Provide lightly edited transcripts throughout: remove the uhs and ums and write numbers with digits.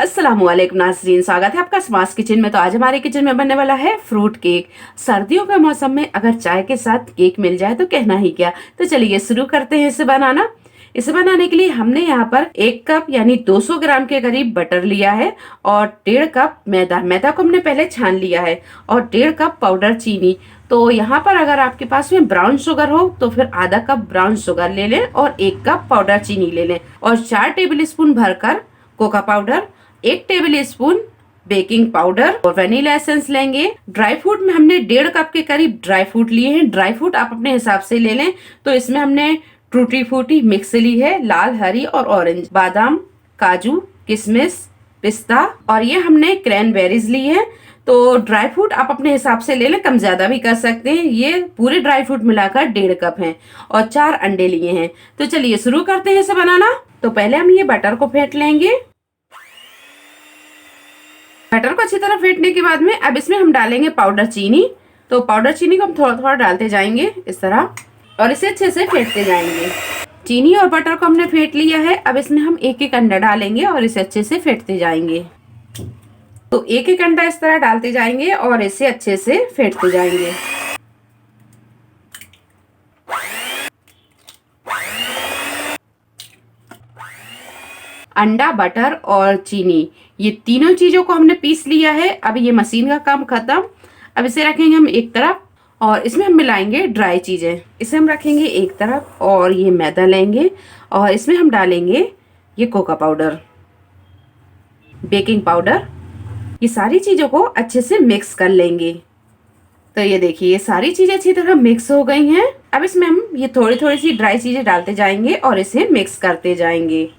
अस्सलामुअलैकुम नाज़रीन, स्वागत है आपका स्मार्ट किचन में। तो आज हमारे किचन में बनने वाला है फ्रूट केक। सर्दियों के मौसम में अगर चाय के साथ केक मिल जाए तो कहना ही क्या। तो चलिए शुरू करते हैं इसे बनाना। इसे बनाने के लिए हमने यहाँ पर 1 कप यानी 200 ग्राम के करीब बटर लिया है और 1.5 कप मैदा को हमने पहले छान लिया है और 1.5 कप पाउडर चीनी। तो यहाँ पर अगर आपके पास में ब्राउन शुगर हो तो फिर आधा कप ब्राउन शुगर ले लें और 1 कप पाउडर चीनी ले लें और 4 टेबल स्पून भरकर Coca powder, 1 table spoon baking powder और वनीला एसेंस लेंगे। ड्राई फ्रूट में हमने 1.5 कप के करीब ड्राई फ्रूट लिए हैं। ड्राई फ्रूट आप अपने हिसाब से ले लें। तो इसमें हमने टूटी फ्रूटी मिक्स ली है, लाल, हरी और ऑरेंज, बादाम, काजू, किशमिश, पिस्ता और ये हमने क्रैनबेरीज ली है। तो ड्राई फ्रूट आप अपने हिसाब से ले लें, कम ज्यादा भी कर सकते हैं। ये पूरे ड्राई फ्रूट मिलाकर 1.5 कप हैं और 4 अंडे लिए हैं। तो चलिए शुरू करते हैं इसे बनाना। तो पहले हम ये बटर को फेंट लेंगे। बटर को अच्छी तरह फेंटने के बाद में अब इसमें हम डालेंगे पाउडर चीनी। तो पाउडर चीनी को हम थोड़ा थोड़ा डालते जाएंगे इस तरह और इसे अच्छे से फेंटते जाएंगे। चीनी और बटर को हमने फेंट लिया है। अब इसमें हम एक एक अंडा डालेंगे और इसे अच्छे से फेंटते जाएंगे। तो एक एक अंडा इस तरह डालते जाएंगे और इसे अच्छे से फेंटते जाएंगे। अंडा, बटर और चीनी, ये तीनों चीजों को हमने पीस लिया है। अब ये मशीन का काम खत्म। अब इसे रखेंगे हम एक तरफ और इसमें हम मिलाएंगे ड्राई चीजें। इसे हम रखेंगे एक तरफ और ये मैदा लेंगे और इसमें हम डालेंगे ये कोका पाउडर, बेकिंग पाउडर। ये सारी चीजों को अच्छे से मिक्स कर लेंगे। तो ये देखिए, ये सारी चीजें अच्छी तरह मिक्स हो गई हैं। अब इसमें हम ये थोड़ी थोड़ी सी ड्राई चीजें डालते जाएंगे और इसे मिक्स करते जाएंगे।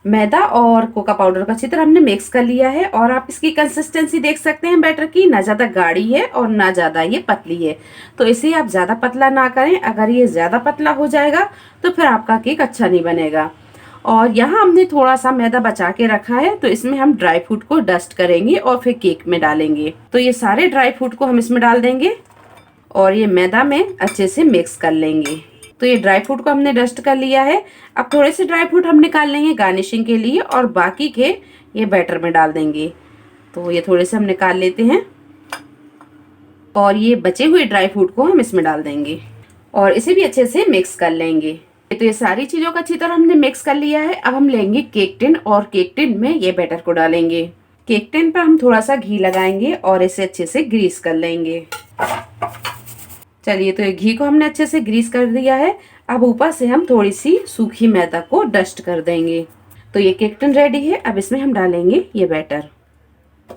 मैदा और कोका पाउडर को अच्छी तरह हमने मिक्स कर लिया है और आप इसकी कंसिस्टेंसी देख सकते हैं बैटर की, ना ज्यादा गाढ़ी है और ना ज्यादा ये पतली है। तो इसे आप ज्यादा पतला ना करें। अगर ये ज्यादा पतला हो जाएगा तो फिर आपका केक अच्छा नहीं बनेगा। और यहाँ हमने थोड़ा सा मैदा बचा के रखा है, तो इसमें हम ड्राई फ्रूट को डस्ट करेंगे और फिर केक में डालेंगे। तो ये सारे ड्राई फ्रूट को हम इसमें डाल देंगे और ये मैदा में अच्छे से मिक्स कर लेंगे। तो ये ड्राई फ्रूट को हमने डस्ट कर लिया है। अब थोड़े से ड्राई फ्रूट हम निकाल लेंगे गार्निशिंग के लिए और बाकी के ये बैटर में डाल देंगे। तो ये थोड़े से हम निकाल लेते हैं और ये बचे हुए ड्राई फ्रूट को हम इसमें डाल देंगे और इसे भी अच्छे से मिक्स कर लेंगे। तो ये सारी चीजों को अच्छी तरह हमने मिक्स कर लिया है। अब हम लेंगे केक टिन और केक टिन में ये बैटर को डालेंगे। केक टिन पर हम थोड़ा सा घी लगाएंगे और इसे अच्छे से ग्रीस कर लेंगे। चलिए, तो ये घी को हमने अच्छे से ग्रीस कर दिया है। अब ऊपर से हम थोड़ी सी सूखी मैदा को डस्ट कर देंगे। तो ये केक टिन रेडी है। अब इसमें हम डालेंगे ये बैटर।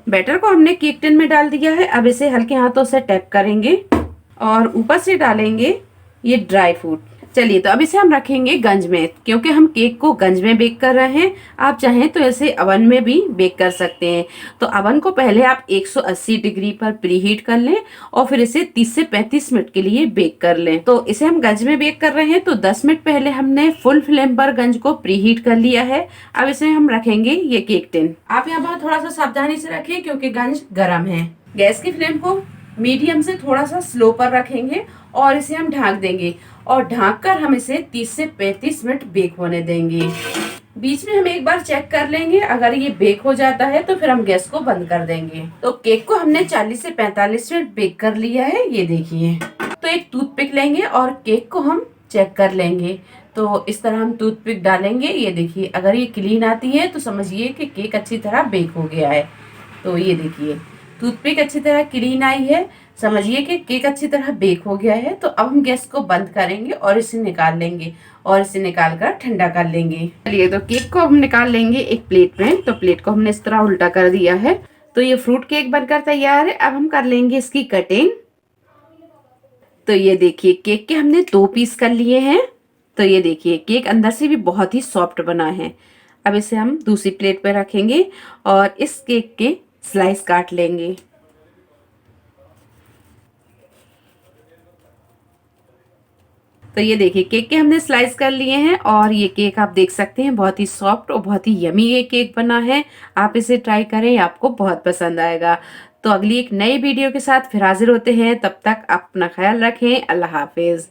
बैटर को हमने केक टिन में डाल दिया है। अब इसे हल्के हाथों से टैप करेंगे और ऊपर से डालेंगे ये ड्राई फ्रूट। चलिए, तो अब इसे हम रखेंगे गंज में, क्योंकि हम केक को गंज में बेक कर रहे हैं। आप चाहें तो इसे अवन में भी बेक कर सकते हैं। तो अवन को पहले आप 180 डिग्री पर प्रीहीट कर लें और फिर इसे 30 से 35 मिनट के लिए बेक कर लें। तो इसे हम गंज में बेक कर रहे हैं, तो 10 मिनट पहले हमने फुल फ्लेम पर गंज को प्रीहीट कर लिया है। अब इसे हम रखेंगे ये केक टिन। आप यहाँ पर थोड़ा सा सावधानी से रखें क्योंकि गंज गर्म है। गैस की फ्लेम को मीडियम से थोड़ा सा स्लो पर रखेंगे और इसे हम ढाँक देंगे और ढाँककर हम इसे 30 से 35 मिनट बेक होने देंगे। बीच में हम एक बार चेक कर लेंगे, अगर ये बेक हो जाता है तो फिर हम गैस को बंद कर देंगे। तो केक को हमने 40 से 45 मिनट बेक कर लिया है, ये देखिए। तो एक टूथपिक लेंगे और केक को हम चेक कर लेंगे। तो इस तरह हम टूथपिक डालेंगे, ये देखिए। अगर ये क्लीन आती है तो समझिए कि केक अच्छी तरह बेक हो गया है। तो ये देखिए, टूथपिक अच्छी तरह क्लीन आई है, समझिए कि केक अच्छी तरह बेक हो गया है। तो अब हम गैस को बंद करेंगे और इसे निकाल लेंगे और इसे निकाल कर ठंडा कर लेंगे। चलिए, तो केक को हम निकाल लेंगे एक प्लेट में। तो प्लेट को हमने इस तरह उल्टा कर दिया है। तो ये फ्रूट केक बनकर तैयार है। अब हम कर लेंगे इसकी कटिंग। तो ये देखिए, केक के हमने 2 पीस कर लिए हैं। तो ये देखिए, केक अंदर से भी बहुत ही सॉफ्ट बना है। अब इसे हम दूसरी प्लेट पे रखेंगे और इस केक के स्लाइस काट लेंगे। तो ये देखिए, केक के हमने स्लाइस कर लिए हैं और ये केक आप देख सकते हैं बहुत ही सॉफ्ट और बहुत ही यमी ये केक बना है। आप इसे ट्राई करें, आपको बहुत पसंद आएगा। तो अगली एक नई वीडियो के साथ फिर हाजिर होते हैं। तब तक अपना ख्याल रखें। अल्लाह हाफिज।